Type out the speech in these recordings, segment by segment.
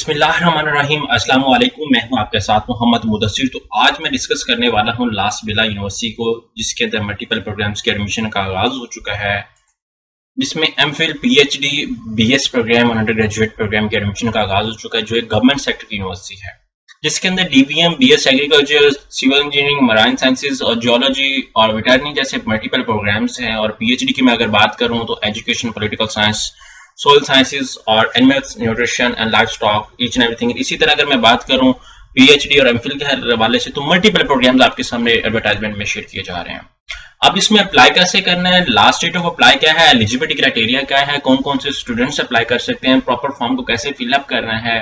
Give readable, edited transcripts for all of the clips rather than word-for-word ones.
बिस्मिल्लाहिर्रहमानिर्रहीम। अस्सलाम वालेकुम। मैं हूं आपके साथ मोहम्मद मुदस्सिर। तो आज मैं डिस्कस करने वाला हूं लास्ट बिला यूनिवर्सिटी को, जिसके अंदर मल्टीपल प्रोग्राम्स के एडमिशन का आगाज हो चुका है, जिसमें एमफिल, पीएचडी, बीएस प्रोग्राम और अंडर ग्रेजुएट प्रोग्राम के एडमिशन का आगाज हो चुका है, जो एक गवर्नमेंट सेक्टर की यूनिवर्सिटी है, जिसके अंदर DVM, BS agriculture, civil engineering, marine sciences और जियोलॉजी और वेटरनरी जैसे मल्टीपल प्रोग्राम्स हैं। और पीएचडी की मैं अगर बात करूं तो education, political science, soil sciences और animals, nutrition and livestock, each and everything. इसी तरह अगर मैं बात करूं पीएचडी और एमफिल के हवाले से, तो मल्टीपल प्रोग्राम्स आपके सामने एडवर्टाइजमेंट में शेयर किए जा रहे हैं। अब इसमें अप्लाई कैसे करना है, लास्ट डेट ऑफ अप्लाई क्या है, एलिजिबिलिटी क्राइटेरिया क्या है, कौन कौन से स्टूडेंट्स अप्लाई कर सकते हैं, प्रॉपर फॉर्म को कैसे फिलअप करना है,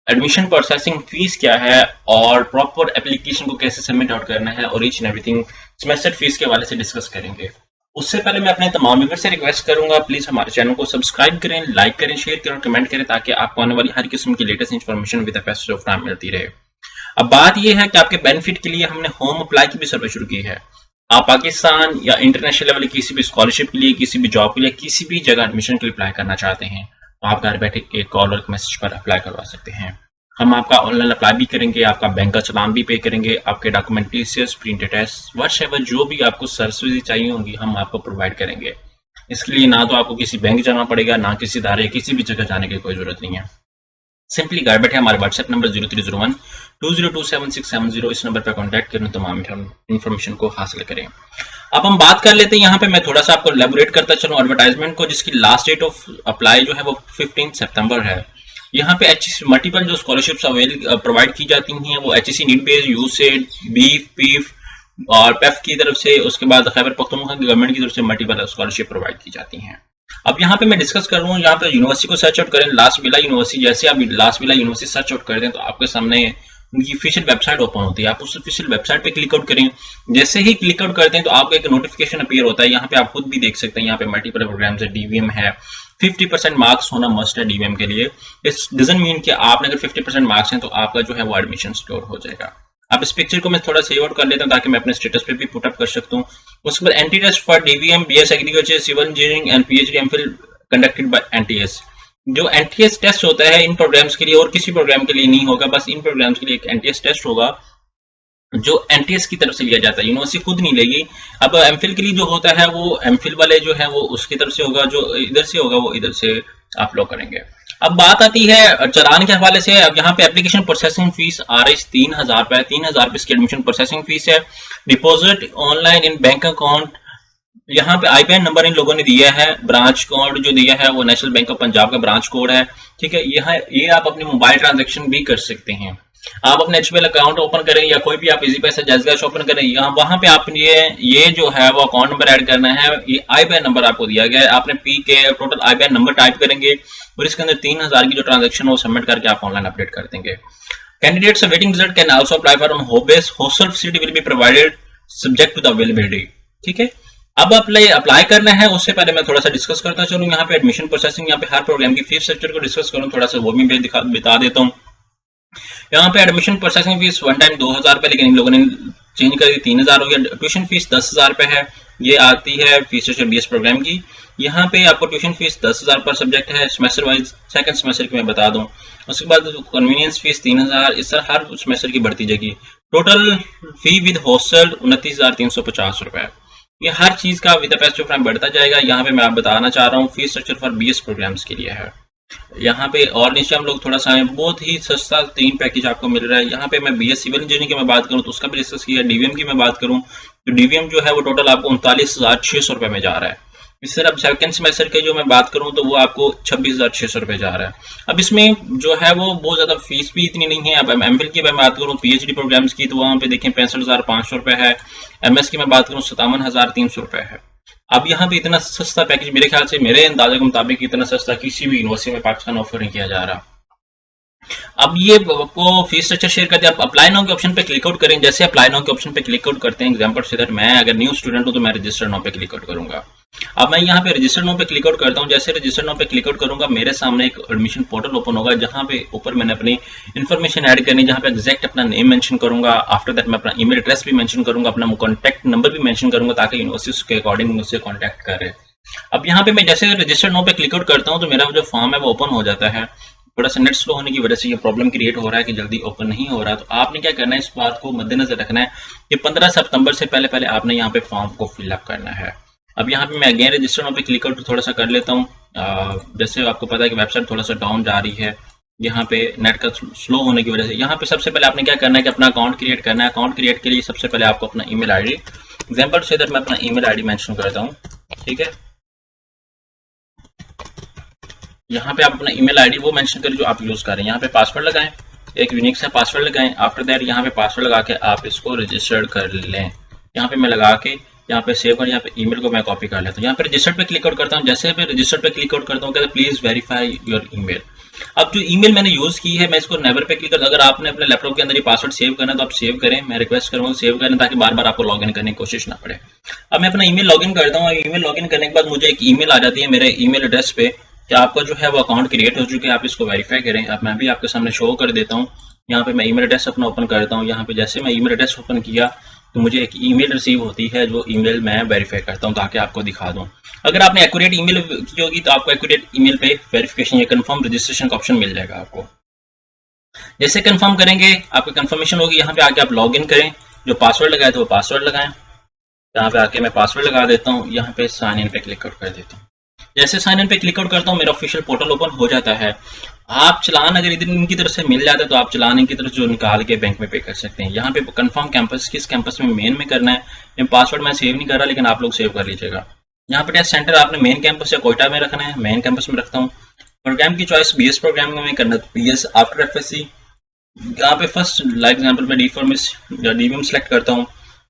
एडमिशन प्रोसेसिंग फीस क्या है और प्रॉपर एप्लीकेशन को कैसे सबमिट आउट करना है, और each and everything semester fees के हवाले से डिस्कस करेंगे। उससे पहले मैं अपने तमाम व्यूअर्स से रिक्वेस्ट करूंगा, प्लीज हमारे चैनल को सब्सक्राइब करें, लाइक करें, शेयर करें और कमेंट करें, ताकि आपको आने वाली हर किस्म की latest information with the passage of time मिलती रहे। अब बात यह है कि आपके बेनिफिट के लिए हमने होम अप्लाई की भी सर्विस शुरू की है। आप पाकिस्तान या इंटरनेशनल लेवल की किसी भी स्कॉलरशिप के लिए, किसी भी जॉब के लिए, किसी भी जगह एडमिशन के लिए अप्लाई करना चाहते हैं, तो आप घर बैठे एक कॉल और मैसेज पर अप्लाई करवा सकते हैं। हम आपका ऑनलाइन अप्लाई भी करेंगे, आपका बैंक का चालान भी पे करेंगे, आपके डॉक्यूमेंटेशन, प्रिंटेड टेस्ट, व्हाटएवर जो भी आपको सर्विस चाहिए होंगी हम आपको प्रोवाइड करेंगे। इसके लिए ना तो आपको किसी बैंक जाना पड़ेगा, ना किसी इदारे, किसी भी जगह जाने की कोई जरूरत नहीं है। सिंपली घर बैठे हमारे व्हाट्सएप नंबर 0301 2027670, इस नंबर पर कॉन्टैक्ट करें, तमाम इन्फॉर्मेशन को हासिल करें। अब हम बात कर लेते हैं, यहाँ पे मैं थोड़ा सा आपको एलैबोरेट करता चलूं एडवर्टाइजमेंट को, जिसकी लास्ट डेट ऑफ अप्लाई जो है वो 15 सितंबर है। यहाँ पे मल्टीपल जो स्कॉलरशिप्स प्रोवाइड की जाती हैं वो एचईसी, नीड बेस्ड, यूसेड, बीफ, पीफ और पेफ की तरफ से, उसके बाद खैबर पख्तूनख्वा की गवर्नमेंट की तरफ से मल्टीपल स्कॉलरशिप प्रोवाइड की जाती हैं। अब यहाँ पे मैं डिस्कस कर रहा हूँ, यहाँ पे यूनिवर्सिटी को सर्च आउट करें, लास्ट बिला यूनिवर्सिटी। जैसे आप लास्ट बिला यूनिवर्सिटी सर्च आउट करते हैं तो आपके सामने उनकी ऑफिशियल वेबसाइट ओपन होती है। आप उस ऑफिशियल वेबसाइट पे क्लिक आउट करें। जैसे ही क्लिक आउट करते हैं तो आपको एक नोटिफिकेशन अपीयर होता है। यहाँ पे आप खुद भी देख सकते हैं, यहाँ पे मल्टीपल प्रोग्राम्स है, डीवीएम है, 50% मार्क्स होना मस्ट है डीवीएम के लिए। इस डजंट मीन कि आपने अगर 50% मार्क्स हैं तो आपका जो है वो एडमिशन सिक्योर हो जाएगा। अब इस पिक्चर को मैं थोड़ा सेव आउट कर लेता हूँ ताकि मैं अपने स्टेटस पे भी पुट अप कर सकता हूँ। उसके बाद entry test for DVM, BS agriculture, civil engineering and PhD MPhil conducted by NTS. जो एनटीएस टेस्ट होता है इन प्रोग्राम्स के लिए और किसी प्रोग्राम के लिए नहीं होगा, बस इन प्रोग्राम्स के लिए एक एनटीएस टेस्ट होगा जो एनटीएस की तरफ से लिया जाता है, यूनिवर्सिटी खुद नहीं लेगी। अब एमफिल के लिए जो होता है वो एमफिल वाले जो है वो उसकी तरफ से होगा, जो इधर से होगा वो इधर से आप लोग करेंगे। अब बात आती है चालान के हवाले से। अब यहाँ पे एप्लीकेशन प्रोसेसिंग फीस आ रही है 3000 रुपए, 3000 रुपए इसकी एडमिशन प्रोसेसिंग फीस है। Deposit online in bank account, यहाँ पे आईपीएन नंबर इन लोगों ने दिया है, ब्रांच कोड जो दिया है वो नेशनल बैंक ऑफ पंजाब का ब्रांच कोड है, ठीक है। ये आप अपने मोबाइल ट्रांजैक्शन भी कर सकते हैं। आप अपने एचबीएल अकाउंट ओपन करें या कोई भी आप इजी पैसा, जैज़ कैश ओपन करें, यहाँ वहां पे आप ये जो है वो अकाउंट नंबर ऐड करना है। ये आईपीएन नंबर आपको दिया गया है, आपने पी के टोटल आईपीएन नंबर टाइप करेंगे और इसके अंदर 3000 की जो ट्रांजेक्शन वो सबमिट करके आप ऑनलाइन अपडेट कर देंगे। Candidates waiting result can also apply for on home base, hostel facility will be provided subject to the availability, ठीक है। अब अप्लाई करना है, उससे पहले मैं थोड़ा सा डिस्कस करता चलूँ। यहाँ पे एडमिशन प्रोसेसिंग, यहाँ पे हर प्रोग्राम की फीस स्ट्रक्चर को डिस्कस करूँ, थोड़ा सा वो भी मैं बता देता हूँ। यहाँ पे admission processing fees one time 2000 रुपए, लेकिन इन लोगों ने चेंज कर 3000 हो गया। ट्यूशन फीस 10,000 रुपए है, ये आती है फीस स्ट्रक्चर बीएस प्रोग्राम की। यहाँ पे आपको ट्यूशन फीस 10,000 पर सब्जेक्ट है, सेमेस्टर वाइज सेकंड सेमेस्टर की मैं बता दूं। उसके बाद कन्वीनियंस फीस 3000, इस तरह हर सेमेस्टर की बढ़ती जाएगी। टोटल फी विद हॉस्टल 29,350 रुपए। ये हर चीज का विद पैसे ऑफ टाइम बढ़ता जाएगा। यहाँ पे मैं आप बताना चाह रहा हूँ fees structure for BS programs के लिए है। यहाँ पे और नीचे हम लोग थोड़ा सा बहुत ही सस्ता 3 पैकेज आपको मिल रहा है। यहाँ पे मैं बीएस सिविल इंजीनियरिंग की मैं बात करूँ तो उसका भी डिस्कस किया। डीवीएम की मैं बात करूँ तो डीवीएम जो है वो टोटल आपको 39,600 रुपए में जा रहा है। इस तरह सेकंड सेमेस्टर के जो मैं बात करूं तो वो आपको 26,600 रुपए जा रहा है। अब इसमें जो है वो बहुत ज्यादा फीस भी इतनी नहीं है। अब एमफिल की मैं बात करूं पीएचडी प्रोग्राम्स की तो वहां पे देखें 65,500 रुपए है। एमएस की मैं बात करूं 57,300 रुपए है। अब यहाँ पे इतना सस्ता पैकेज मेरे ख्याल से, मेरे अंदाजे के मुताबिक इतना सस्ता किसी भी यूनिवर्सिटी में पाकिस्तान ऑफर नहीं किया जा रहा। अब ये आपको फीस स्ट्रक्चर शेयर करते हैं। आप अप्लाई नाउ के ऑप्शन पे क्लिक आउट करें। जैसे अप्लाई नाउ के ऑप्शन पे क्लिक आउट करते हैं, एग्जांपल से दैट मैं अगर न्यू स्टूडेंट हूं तो मैं रजिस्टर नाउ पे क्लिक आउट करूंगा। अब मैं यहाँ पे रजिस्टर नाउ पे क्लिक आउट करता हूँ। जैसे रजिस्टर नाउ पे क्लिक आउट करूंगा मेरे सामने एक एडमिशन पोर्टल ओपन होगा, जहाँ पे ऊपर मैंने अपनी इन्फॉर्मेशन ऐड करनी, जहाँ पे एग्जैक्ट अपना नेम मेंशन करूंगा। आफ्टर दैट मैं अपना ईमेल एड्रेस भी मेंशन करूंगा, अपना कॉन्टैक्ट नंबर भी मेंशन करूंगा ताकि यूनिवर्सिटी के अकॉर्डिंग मुझसे कॉन्टैक्ट करे। अब यहाँ पे मैं जैसे रजिस्टर नाउ पे क्लिक आउट करता हूँ तो मेरा जो फॉर्म है वो ओपन हो जाता है। थोड़ा सा नेट स्लो होने की वजह से ये प्रॉब्लम क्रिएट हो रहा है कि जल्दी ओपन नहीं हो रहा। तो आपने क्या करना है, इस बात को मद्देनजर रखना है कि 15 सितंबर से पहले पहले आपने यहाँ पे फॉर्म को फिलअप करना है। अब यहाँ पे मैं अगेन रजिस्टर पे क्लिक आउट थोड़ा सा कर लेता हूँ। जैसे आपको पता है कि वेबसाइट थोड़ा सा डाउन जा रही है यहाँ पे नेट का स्लो होने की वजह से। यहाँ पे सबसे पहले आपने क्या करना है कि अपना अकाउंट क्रिएट करना है। अकाउंट क्रिएट के लिए सबसे पहले आपको अपना ईमेल आईडी, एग्जांपल से मैं अपना ईमेल आईडी मेंशन करता हूँ, ठीक है। यहाँ पे आप अपना ईमेल आईडी वो मेंशन करें जो आप यूज कर रहे हैं। यहाँ पे पासवर्ड लगाएं, एक यूनिक सा पासवर्ड लगाएं। आफ्टर दैट यहाँ पे पासवर्ड लगा के आप इसको रजिस्टर्ड कर लें। यहाँ पे मैं लगा के यहाँ पे सेव कर, यहाँ पे ईमेल को मैं कॉपी कर लेता हूँ। यहाँ पे रजिस्टर्ड पे क्लिक आउट करता हूँ। जैसे मैं रजिस्टर्ड पे क्लिक आउट करता हूँ कहते प्लीज वेरीफाई योर ईमेल। अब जो ईमेल मैंने यूज की है मैं इसको नेवर पे क्लिक करता हूँ। अगर आपने अपने लैपटॉप के अंदर ये पासवर्ड सेव करना है तो आप सेव करें, मैं रिक्वेस्ट करूंगा सेव करें ताकि बार बार आपको लॉगिन करने की कोशिश ना पड़े। अब मैं अपना ईमेल लॉगिन करता हूँ। ईमेल लॉगिन करने के बाद मुझे एक ईमेल आ जाती है मेरे ईमेल एड्रेस पे कि आपका जो है वो अकाउंट क्रिएट हो चुके हैं, आप इसको वेरीफाई करें। अब मैं भी आपके सामने शो कर देता हूँ। यहाँ पे मैं ईमेल एड्रेस अपना ओपन करता हूँ। यहाँ पे जैसे मैं ईमेल एड्रेस ओपन किया तो मुझे एक ईमेल रिसीव होती है, जो ईमेल मैं वेरीफाई करता हूँ ताकि आपको दिखा दूँ। अगर आपने एक्यूरेट ईमेल की होगी तो आपको एक्यूरेट ईमेल पे वेरिफिकेशन या कंफर्म रजिस्ट्रेशन का ऑप्शन मिल जाएगा आपको। जैसे कंफर्म करेंगे आपकी कंफर्मेशन होगी, यहाँ पे आके आप लॉग इन करें, जो पासवर्ड लगाए थे वो पासवर्ड लगाएं। यहाँ पे आके मैं पासवर्ड लगा देता हूँ। यहाँ पे साइन इन पे क्लिक आउट कर देता हूँ। जैसे साइन इन पे क्लिक आउट करता हूँ मेरा ऑफिशियल पोर्टल ओपन हो जाता है। आप चलान अगर इधर इनकी तरफ से मिल जाता है तो आप चलान इनकी तरफ जो निकाल के बैंक में पे कर सकते हैं। यहाँ पे कंफर्म कैंपस किस कैंपस में मेन में करना है, पासवर्ड मैं सेव नहीं कर रहा लेकिन आप लोग सेव कर लीजिएगा। यहाँ पे टेस्ट सेंटर आपने मेन कैंपस या कोयटा में रखना है, मेन कैंपस में रखता हूँ। प्रोग्राम की चॉइस बीएस प्रोग्राम में करना है, बीएस आफ्टर एफएससी। यहाँ पे फर्स्ट लाइक एग्जांपल मैं डीफॉर्मिस या डीबीएम सेलेक्ट करता हूँ।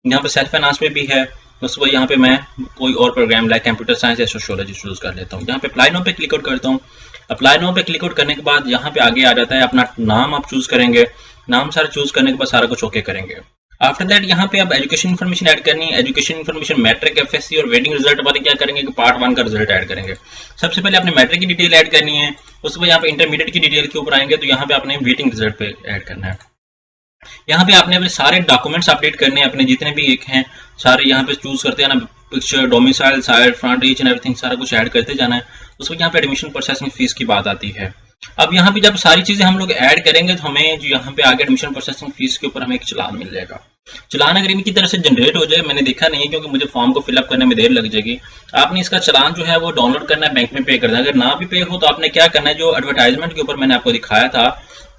यहाँ पे सेल्फ फाइनेंस में भी है, उसके बाद यहाँ पे मैं कोई और प्रोग्राम लाइक कंप्यूटर साइंस या सोशियोलॉजी चूज कर लेता हूँ। यहाँ पे अप्लाई नाउ पे क्लिक आउट करता हूँ। अप्लाई नाउ पे क्लिक आउट करने के बाद यहाँ पे आगे आ जाता है अपना नाम आप चूज करेंगे। नाम सारा चूज करने के बाद सारा कुछ ओके करेंगे। आफ्टर दैट यहाँ पे आप एजुकेशन इन्फॉर्मेशन ऐड करनी है। एजुकेशन इन्फॉर्मेशन मैट्रिक, एफएससी और वेटिंग रिजल्ट वाले क्या करेंगे कि पार्ट 1 का रिजल्ट ऐड करेंगे। सबसे पहले आपने मैट्रिक की डिटेल ऐड करनी है, उसके बाद यहाँ पे इंटरमीडिएट की डिटेल के ऊपर आएंगे तो यहाँ पे आपने वेटिंग रिजल्ट पे ऐड करना है। यहाँ पे आपने अपने सारे डॉक्यूमेंट्स अपडेट करने हैं, अपने जितने भी एक हैं सारे यहाँ पे चूज करते हैं ना, picture, domicile, side, front, each and everything सारा कुछ ऐड करते जाना है। उसके बाद यहाँ पे एडमिशन प्रोसेसिंग फीस की बात आती है। अब यहाँ पे जब सारी चीजें हम लोग ऐड करेंगे तो हमें जो यहाँ पे आगे एडमिशन प्रोसेसिंग फीस के ऊपर हमें एक चलान मिल जाएगा। चलान अगर इनकी तरफ से जनरेट हो जाए, मैंने देखा नहीं है क्योंकि मुझे फॉर्म को फिलअप करने में देर लग जाएगी। आपने इसका चलान जो है वो डाउनलोड करना है, बैंक में पे करना है। अगर ना भी पे हो तो आपने क्या करना है, जो एडवर्टाइजमेंट के ऊपर मैंने आपको दिखाया था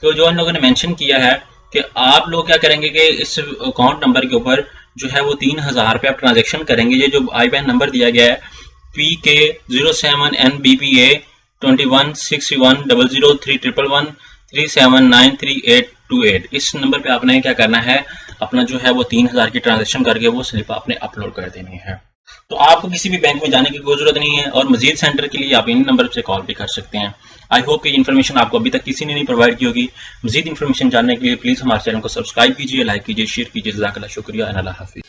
तो जो इन लोगों ने मेंशन किया है कि आप लोग क्या करेंगे कि इस अकाउंट नंबर के ऊपर जो है वो 3000 रुपये आप ट्रांजेक्शन करेंगे। ये जो IBAN नंबर दिया गया है PK07NBPA 21610030031137938828, इस नंबर पे आपने क्या करना है, अपना जो है वो 3000 की ट्रांजेक्शन करके वो स्लिप आपने अपलोड कर देनी है। तो आपको किसी भी बैंक में जाने की कोई जरूरत नहीं है और मजीद सेंटर के लिए आप इन नंबर से कॉल भी कर सकते हैं। आई होप कि इन्फॉर्मेशन आपको अभी तक किसी ने नहीं प्रोवाइड की होगी। मजीद इन्फॉर्मेशन जानने के लिए प्लीज हमारे चैनल को सब्सक्राइब कीजिए, लाइक कीजिए, शेयर कीजिए। जज़ाकल्लाह, शुक्रिया, अल्लाह हाफिज़।